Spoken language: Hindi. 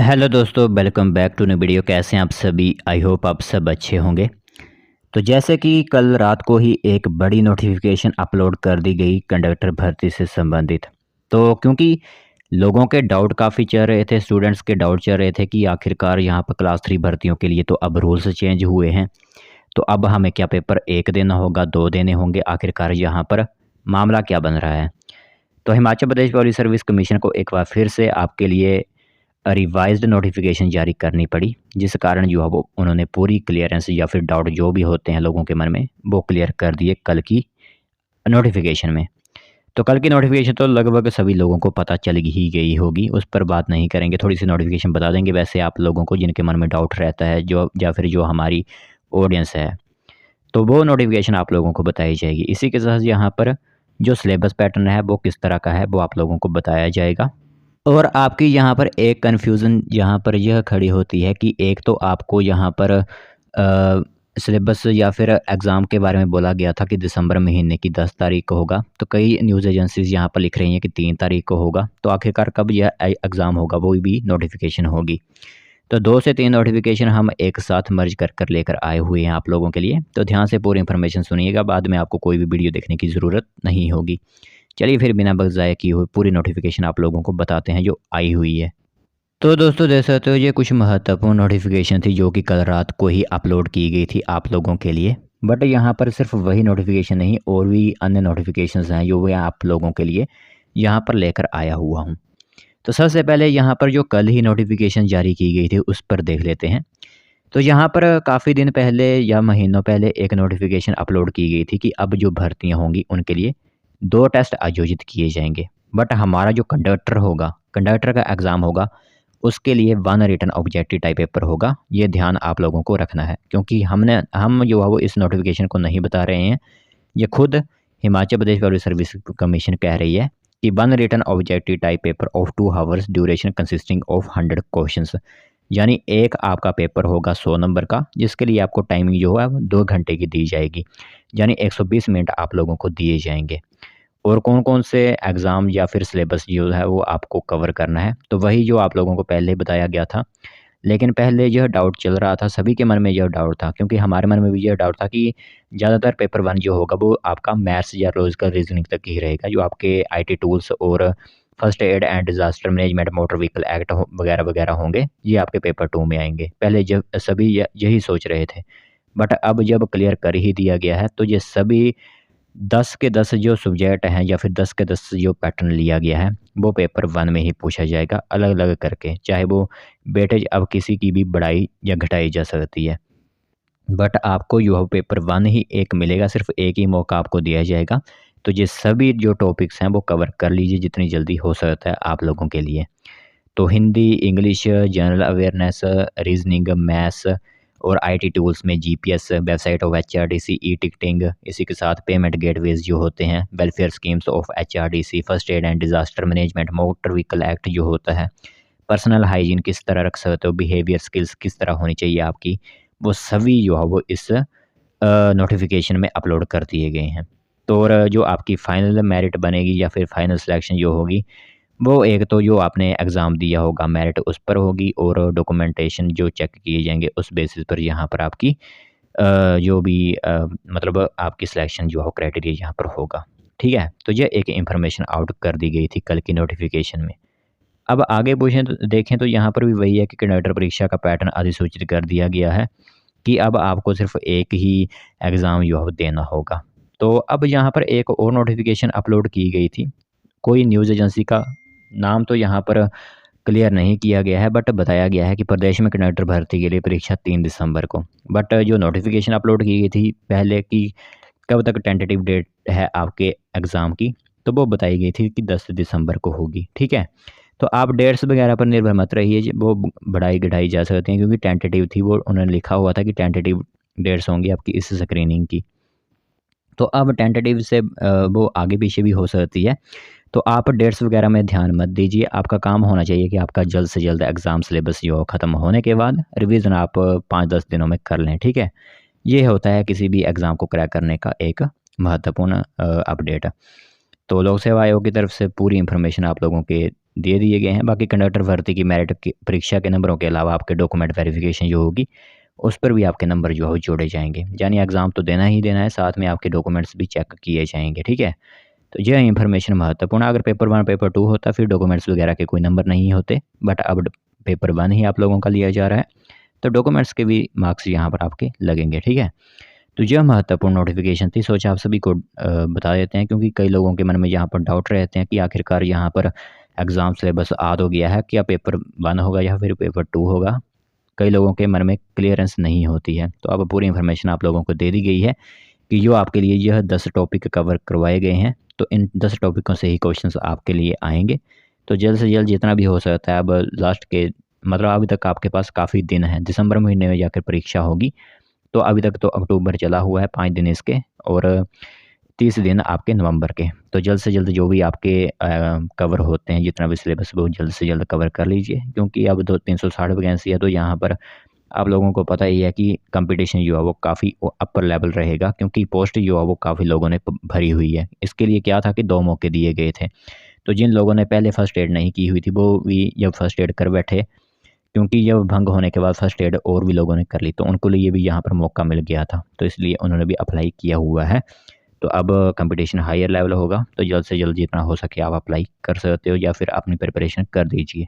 हेलो दोस्तों, welcome back to new video. कैसे हैं आप सभी? आई होप आप सब अच्छे होंगे। तो जैसे कि कल रात को ही एक बड़ी नोटिफिकेशन अपलोड कर दी गई कंडक्टर भर्ती से संबंधित। तो क्योंकि लोगों के डाउट काफ़ी चल रहे थे, स्टूडेंट्स के डाउट चल रहे थे कि आखिरकार यहाँ पर क्लास 3 भर्तियों के लिए तो अब रूल्स चेंज हुए हैं। तो अब हमें क्या पेपर 1 देना होगा, 2 देने होंगे? आखिरकार यहाँ पर मामला क्या बन रहा है? तो Himachal Pradesh public service commission को एक बार फिर से आपके लिए रिवाइज्ड नोटिफिकेशन जारी करनी पड़ी, जिस कारण जो है वो उन्होंने पूरी क्लियरेंस या फिर डाउट जो भी होते हैं लोगों के मन में, वो क्लियर कर दिए कल की नोटिफिकेशन में। तो कल की नोटिफिकेशन तो लगभग सभी लोगों को पता चल ही गई होगी, उस पर बात नहीं करेंगे। थोड़ी सी नोटिफिकेशन बता देंगे वैसे आप लोगों को जिनके मन में डाउट रहता है, जो या फिर जो हमारी ऑडियंस है, तो वो नोटिफिकेशन आप लोगों को बताई जाएगी। इसी के साथ यहाँ पर जो सिलेबस पैटर्न है वो किस तरह का है वो आप लोगों को बताया जाएगा। और आपकी यहाँ पर एक कन्फ्यूज़न यहाँ पर यह खड़ी होती है कि एक तो आपको यहाँ पर सिलेबस या फिर एग्ज़ाम के बारे में बोला गया था कि दिसंबर महीने की 10 तारीख को होगा, तो कई न्यूज़ एजेंसीज़ यहाँ पर लिख रही हैं कि 3 तारीख को होगा। तो आखिरकार कब यह एग्ज़ाम होगा वो भी नोटिफिकेशन होगी। तो 2 से 3 नोटिफिकेशन हम एक साथ मर्ज कर लेकर आए हुए हैं आप लोगों के लिए। तो ध्यान से पूरी इन्फॉर्मेशन सुनिएगा, बाद में आपको कोई भी वीडियो देखने की ज़रूरत नहीं होगी। चलिए फिर बिना वक़्त ज़ाया किए हुए पूरी नोटिफिकेशन आप लोगों को बताते हैं जो आई हुई है। तो दोस्तों देख सकते हो, ये कुछ महत्वपूर्ण नोटिफिकेशन थी जो कि कल रात को ही अपलोड की गई थी आप लोगों के लिए। बट यहाँ पर सिर्फ वही नोटिफिकेशन नहीं, और भी अन्य नोटिफिकेशंस हैं जो मैं आप लोगों के लिए यहाँ पर लेकर आया हुआ हूँ। तो सबसे पहले यहाँ पर जो कल ही नोटिफिकेशन जारी की गई थी उस पर देख लेते हैं। तो यहाँ पर काफ़ी दिन पहले या महीनों पहले एक नोटिफिकेशन अपलोड की गई थी कि अब जो भर्तियाँ होंगी उनके लिए 2 टेस्ट आयोजित किए जाएंगे। बट हमारा जो कंडक्टर होगा, कंडक्टर का एग्ज़ाम होगा, उसके लिए 1 रिटन ऑब्जेक्टिव टाइप पेपर होगा। ये ध्यान आप लोगों को रखना है, क्योंकि हम जो है वो इस नोटिफिकेशन को नहीं बता रहे हैं। ये खुद Himachal Pradesh public service commission कह रही है कि 1 written objective type paper of 2 hours duration consisting of 100 questions, यानी एक आपका पेपर होगा 100 नंबर का, जिसके लिए आपको टाइमिंग जो है वो 2 घंटे की दी जाएगी, यानी 120 मिनट आप लोगों को दिए जाएंगे। और कौन-कौन से एग्ज़ाम या फिर सिलेबस जो है वो आपको कवर करना है, तो वही जो आप लोगों को पहले बताया गया था। लेकिन पहले यह डाउट चल रहा था, सभी के मन में यह डाउट था, क्योंकि हमारे मन में भी यह डाउट था कि ज़्यादातर पेपर 1 जो होगा वो आपका मैथ्स या लॉजिकल रीज़निंग तक ही रहेगा। जो आपके आईटी टूल्स और first aid and disaster management, motor vehicle act हो वगैरह-वगैरह होंगे, ये आपके पेपर 2 में आएँगे। पहले जब सभी यही सोच रहे थे। बट अब जब क्लियर कर ही दिया गया है, तो ये सभी 10 के 10 जो सब्जेक्ट हैं या फिर 10 के 10 जो पैटर्न लिया गया है, वो पेपर 1 में ही पूछा जाएगा अलग-अलग करके। चाहे वो वेटेज अब किसी की भी बढ़ाई या घटाई जा सकती है। बट आपको जो है पेपर 1 ही एक मिलेगा, सिर्फ़ एक ही मौका आपको दिया जाएगा। तो ये सभी जो टॉपिक्स हैं वो कवर कर लीजिए जितनी जल्दी हो सकता है आप लोगों के लिए। तो Hindi, English, general awareness, reasoning, maths और आईटी टूल्स में GPS, website of HRDC, e ticketing, इसी के साथ पेमेंट गेटवेज़ जो होते हैं, welfare schemes of HRDC, first aid and disaster management, motor vehicle act जो होता है, पर्सनल हाइजीन किस तरह रख सकते हो, बिहेवियर स्किल्स किस तरह होनी चाहिए आपकी, वो सभी जो है वो इस नोटिफिकेशन में अपलोड कर दिए गए हैं। तो और जो आपकी फ़ाइनल मेरिट बनेगी या फिर फ़ाइनल सिलेक्शन जो होगी, वो एक तो जो आपने एग्ज़ाम दिया होगा मेरिट उस पर होगी, और डॉक्यूमेंटेशन जो चेक किए जाएंगे उस बेसिस पर यहाँ पर आपकी जो भी मतलब आपकी सिलेक्शन जो है क्राइटेरिया यहाँ पर होगा। ठीक है, तो ये एक इन्फॉर्मेशन आउट कर दी गई थी कल की नोटिफिकेशन में। अब आगे पूछें तो देखें तो यहाँ पर भी वही है कि कंडक्टर परीक्षा का पैटर्न अधिसूचित कर दिया गया है कि अब आपको सिर्फ एक ही एग्ज़ाम जो है वो देना होगा। तो अब यहाँ पर एक और नोटिफिकेशन अपलोड की गई थी, कोई न्यूज़ एजेंसी का नाम तो यहाँ पर क्लियर नहीं किया गया है, बट बताया गया है कि प्रदेश में कंडक्टर भर्ती के लिए परीक्षा 3 दिसंबर को। बट जो नोटिफिकेशन अपलोड की गई थी पहले की कब तक टेंटेटिव डेट है आपके एग्ज़ाम की, तो वो बताई गई थी कि 10 दिसंबर को होगी। ठीक है, तो आप डेट्स वगैरह पर निर्भर मत रहिए, वो बढ़ाई घटाई जा सकती हैं, क्योंकि टेंटेटिव थी, वो उन्होंने लिखा हुआ था कि टेंटेटिव डेट्स होंगी आपकी इस स्क्रीनिंग की। तो अब टेंटेटिव से वो आगे पीछे भी हो सकती है। तो आप डेट्स वगैरह में ध्यान मत दीजिए, आपका काम होना चाहिए कि आपका जल्द से जल्द एग्ज़ाम सिलेबस जो ख़त्म होने के बाद रिवीजन आप 5-10 दिनों में कर लें। ठीक है, ये होता है किसी भी एग्ज़ाम को क्रैक करने का एक महत्वपूर्ण अपडेट। तो लोक सेवा आयोग की तरफ से पूरी इन्फॉर्मेशन आप लोगों के दे दिए गए हैं। बाकी कंडक्टर भर्ती की मेरिट की परीक्षा के नंबरों के अलावा आपके डॉक्यूमेंट वेरिफिकेशन जो होगी उस पर भी आपके नंबर जो है वो जोड़े जाएंगे। यानी एग्ज़ाम तो देना ही देना है, साथ में आपके डॉक्यूमेंट्स भी चेक किए जाएंगे। ठीक है, तो यह इन्फॉर्मेशन महत्वपूर्ण है। अगर पेपर 1 पेपर 2 होता फिर डॉक्यूमेंट्स वगैरह के कोई नंबर नहीं होते, बट अब पेपर 1 ही आप लोगों का लिया जा रहा है, तो डॉक्यूमेंट्स के भी मार्क्स यहाँ पर आपके लगेंगे। ठीक है, तो यह महत्वपूर्ण नोटिफिकेशन थी, सोचा आप सभी को बता देते हैं, क्योंकि कई लोगों के मन में यहाँ पर डाउट रहते हैं कि आखिरकार यहाँ पर एग्ज़ाम सिलेबस आ तो गया है, क्या पेपर 1 होगा या फिर पेपर 2 होगा। कई लोगों के मन में क्लियरेंस नहीं होती है। तो अब पूरी इन्फॉर्मेशन आप लोगों को दे दी गई है कि जो आपके लिए यह 10 टॉपिक कवर करवाए गए हैं, तो इन 10 टॉपिकों से ही क्वेश्चंस आपके लिए आएंगे। तो जल्द से जल्द जितना भी हो सकता है, अब लास्ट के मतलब अभी तक आपके पास काफ़ी दिन है, दिसंबर महीने में जाकर परीक्षा होगी, तो अभी तक तो अक्टूबर चला हुआ है, 5 दिन इसके, और 30 दिन आपके नवंबर के। तो जल्द से जल्द जो भी आपके कवर होते हैं, जितना भी सिलेबस वो जल्द से जल्द कवर कर लीजिए, क्योंकि अब तो 360 वैकेंसी है, तो यहाँ पर आप लोगों को पता ही है कि कंपटीशन जो है वो काफ़ी अपर लेवल रहेगा, क्योंकि पोस्ट जो है वो काफ़ी लोगों ने भरी हुई है। इसके लिए क्या था कि 2 मौके दिए गए थे, तो जिन लोगों ने पहले फर्स्ट एड नहीं की हुई थी वो भी जब फर्स्ट एड कर बैठे, क्योंकि जब भंग होने के बाद फर्स्ट एड और भी लोगों ने कर ली, तो उनको लिए भी यहाँ पर मौका मिल गया था, तो इसलिए उन्होंने भी अप्लाई किया हुआ है। तो अब कंपटीशन हायर लेवल होगा, तो जल्द से जल्द जितना हो सके आप अप्लाई कर सकते हो या फिर अपनी प्रिपरेशन कर दीजिए।